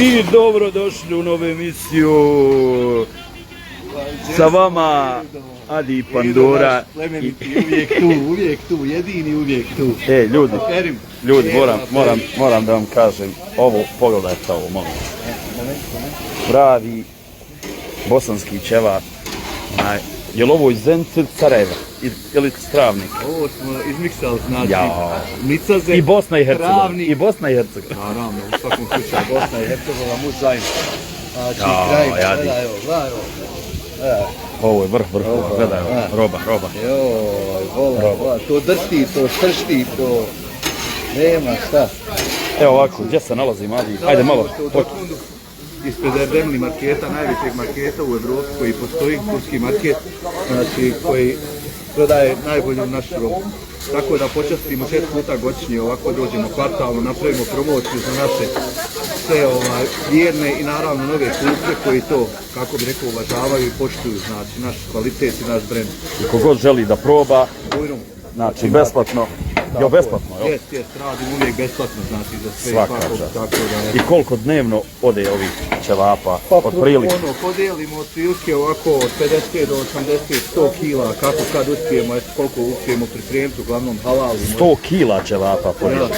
I dobro došli u novu emisiju. Sa vama Adi Pandora. Uvijek tu, jedini uvijek tu. Ljudi, moram da vam kažem, ovo, pogledajte ovo, molim. Pravi bosanski ćevap. Je li ovo iz Zenice, Sarajeva ili Stravnik? Ovo smo izmiksali, znači, Micaze, i Bosna i Hercegovina. I Bosna i Hercegovina. Naravno, u svakom slučaju, Bosna i Hercegovina, mu zajedno. Znači, gledaj ovo. Ovo je vrh, gledaj ovo, roba. Joj, vola, to drsti, to sršti, to nema šta. Evo ovako, gdje se nalazim, Adi? Ajde malo. Ispred Erdemli marketa, najvećeg marketa u Evropi koji postoji, turski market, znači koji prodaje najbolju našu robu. Tako da počastimo 6 puta godišnje, ovako dođemo kvartalno, napravimo promociju za naše sve vjerne i naravno nove kupce koji to, kako bi rekao, uvažavaju i poštuju, znači naš kvalitet i naš brend. I kogod želi da proba, znači besplatno. Jo, besplatno, jel? Jest, radim uvijek besplatno, znači za sve. Svaka čast. I koliko dnevno ode ovih ćevapa, otprilike? Podijelimo otprilike ovako od 50 do 80, 100 kila, kako kad uspijemo, koliko uspijemo pripremiti, uglavnom halalimo. 100 kila ćevapa podijelimo.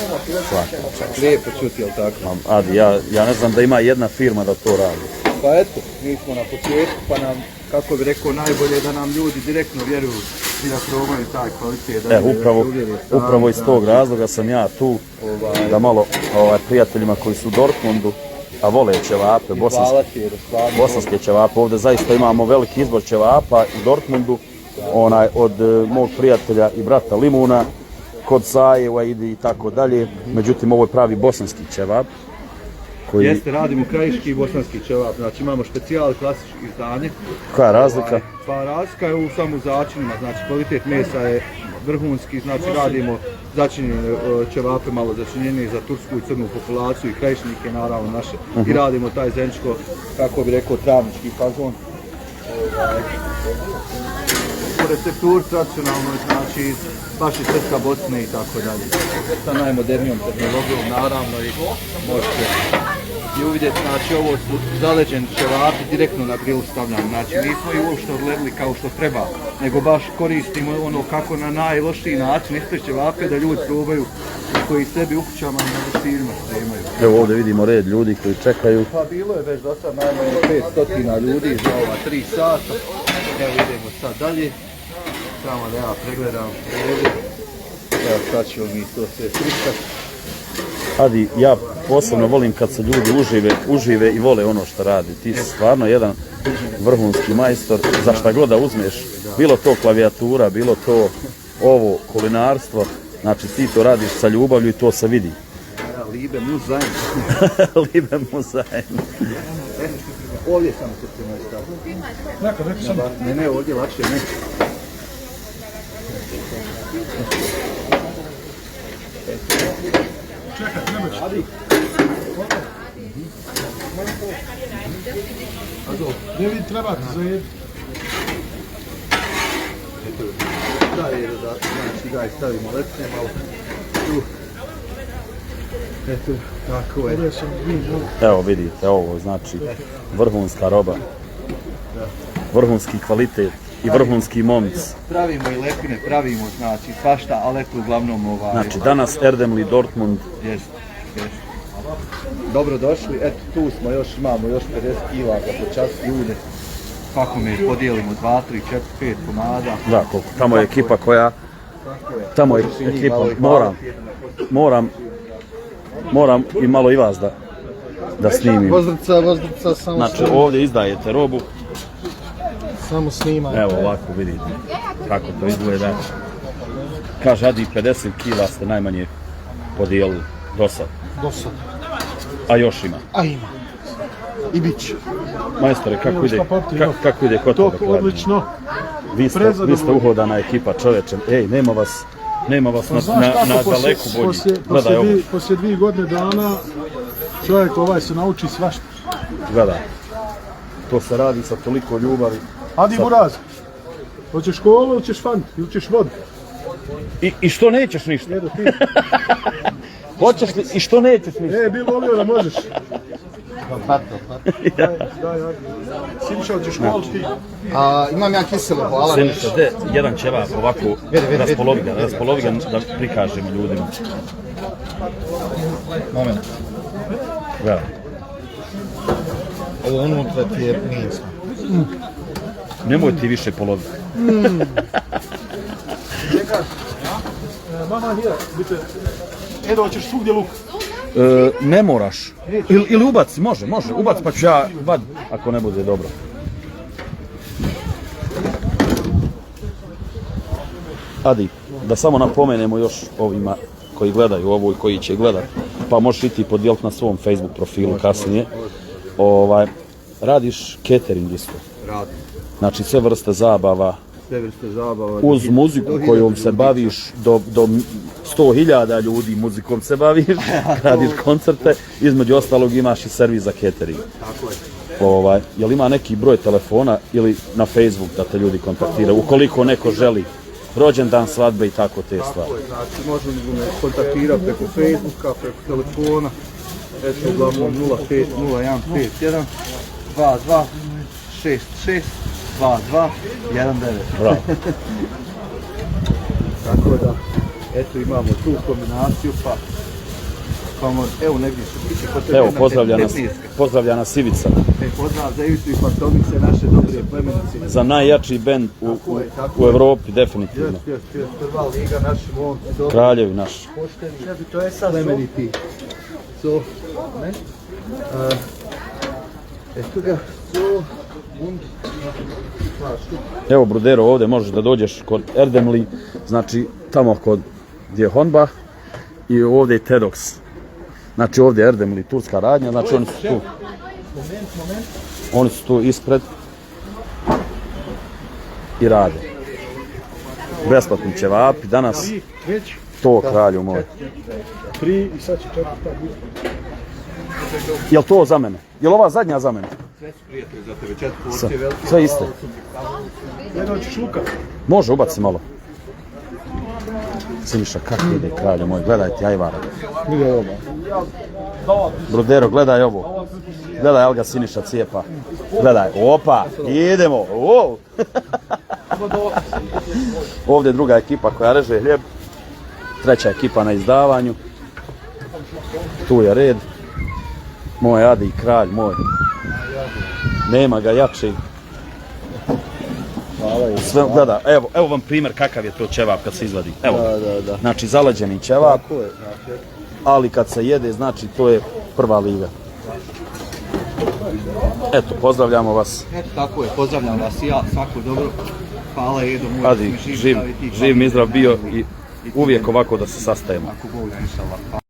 Svaka čast. Lijepo čuti, jel tako? Adi, ja ne znam da ima jedna firma da to radi. Pa eto, mi smo na početku, pa nam, kako bi rekao, najbolje da nam ljudi direktno vjeruju i da probaju taj kvalitet. Upravo iz tog razloga sam ja tu da malo prijateljima koji su u Dortmundu, a vole ćevape, bosanske ćevape. Ovdje zaista imamo veliki izbor ćevapa u Dortmundu, od mog prijatelja i brata Limuna, kod Sajeva i tako dalje. Međutim, ovo je pravi bosanski ćevap. Jeste, radimo krajiški i bosanski ćevap, znači imamo specijal klasički izdanje. Koja je razlika? Pa razlika je u samo začinima, znači kvalitet mesa je vrhunski, znači radimo začinjene ćevape, malo začinjene za tursku i crnu populaciju i krajišnike naravno naše. I radimo taj zeničko, kako bi rekao, travnički fazon. Po recepturi tradicionalnoj, znači baš iz srca Bosne i tako dalje. Sa najmodernijom tehnologijom naravno i možete i uvidjeti, znači ovo su zaleđeni ćevapi direktno na grilu stavljamo, znači nismo i uopšte odledili kao što treba, nego baš koristimo ono kako na najlošiji način iste ćevape da ljudi probaju koji sebi u kućama i na vestirima spremaju. Evo ovdje vidimo red ljudi koji čekaju. Pa bilo je već do sad najmanje 500 ljudi za ova 3 sata. Evo idemo sad dalje. Samo da ja pregledam ovdje. Evo sad ćemo mi to sve slikati. Adi, ja posebno volim kad se ljudi užive i vole ono što radi. Ti si stvarno jedan vrhunski majstor za šta god da uzmeš. Bilo to klavijatura, bilo to ovo kulinarstvo. Znači ti to radiš sa ljubavlju i to se vidi. Liebe muss sein. Liebe muss sein. Ovdje samo se se nastaviti. Ne, ovdje lakše ne. Čekaj, nemoć. Adi. Gdje vi trebate za jed? Da je da, znači ga stavimo lepne malo. Tu. Eto, tako je. Evo vidite, ovo znači vrhunska roba, vrhunski kvalitet i vrhunski momci. Pravimo i lepine, pravimo znači svašta, ali eto uglavnom Znači danas Erdemli Dortmund. Jest. Dobro došli, eto tu smo imamo još 50 kila za počasti ljude. Kako mi podijelimo 2, 3, 4, 5 komada. Da, koliko. Tamo je ekipa koja, tamo je ekipa, moram i malo i vas da snimim. Vozdrca samo znači ovdje izdajete robu. Samo snimajte. Evo ovako vidite kako to izgleda. Kaže Adi, 50 kila ste najmanje podijelili do sad. A još ima? A ima. I bit će. Majstore, kako ide kod toga? Odlično. Vi ste uhodana ekipa, čoveče. Ej, nema vas na daleku bolji. Poslije 2 godine dana čovjek se nauči svašta. Gledaj, to se radi sa toliko ljubavi. Adi Buraz, hoćeš školu, hoćeš fan, ili ćeš vodu? I što nećeš ništa? Hoćeš li i što nećeš ništa? Bi volio da možeš. Daj, Siniša, hoćeš školu ti? Imam ja kiselo, hvala. Siniša, de, jedan ćevap ovako, raspolovi ga da prikažemo ljudima. Moment. Gledaj. Ovo unutra ti je minsko. Nemoj ti više poloviti. Mama, hier, bitte. Edo, hoćeš svugdje luk? Ne moraš. Ili ubaci, može, ubaci pa ću ja vad, ako ne bude dobro. Adi, da samo napomenemo još ovima koji gledaju ovo i koji će gledati, pa možeš i ti podijeliti na svom Facebook profilu kasnije. Radiš catering isto. Radim. Znači sve vrste zabava. Sve vrste zabava. Uz muziku kojom se baviš, do 100.000 ljudi muzikom se baviš, radiš koncerte, između ostalog imaš i servis za catering. Tako je. Jel ima neki broj telefona ili na Facebook da te ljudi kontaktiraju, ukoliko neko želi rođendan, svadbe i tako te stvari? Tako je, znači možemo me kontaktirati preko Facebooka, preko telefona, eto uglavnom 050151 22 66 22 19. Bravo. Tako da, eto imamo tu kombinaciju, pa evo negdje se tiče kod Evo, pozdravlja nas Ivica. Pozdrav za Ivicu i Fantomice, naše dobre plemenice. Za najjači bend u Evropi, definitivno. Jest, prva liga, naši momci, dobro. Kraljevi naši. Pošteni, to je sad plemeniti. So, ne? Eto ga, so, und, Evo, Brodero, ovdje možeš da dođeš kod Erdemli, znači tamo kod gdje je Honba i ovdje je Tedox. Znači ovdje je Erdemli, turska radnja, znači oni su tu. Oni su tu ispred i rade. Besplatni ćevapi, danas to kralju moj. 3 i sad će 4 biti. Jel to za mene? Jel ova zadnja za mene? sve su prijatelji za tebe, 4 porcije velike. Sve iste. Jedno ćeš luka. Može, ubaci malo. Siniša, kako ide kralja moj, gledajte ajvara. Vidi ovo. Brodero, gledaj ovo. Gledaj, Alga Siniša cijepa. Gledaj, opa, idemo. Wow. Ovdje je druga ekipa koja reže hljeb. Treća ekipa na izdavanju. Tu je red. Moj Adi, kralj moj. Nema ga jači. Sve, gleda, evo vam primjer kakav je to ćevap kad se izvadi. Evo, Da. znači zalađeni ćevap, Tako je, znači. ali kad se jede, znači to je prva liga. Eto, pozdravljamo vas. Eto, tako je, pozdravljam vas i ja, svako dobro. Hvala Edo, moj Adi, živ mi zdrav bio i uvijek ovako da se sastajemo. Ako Bog, inšallah.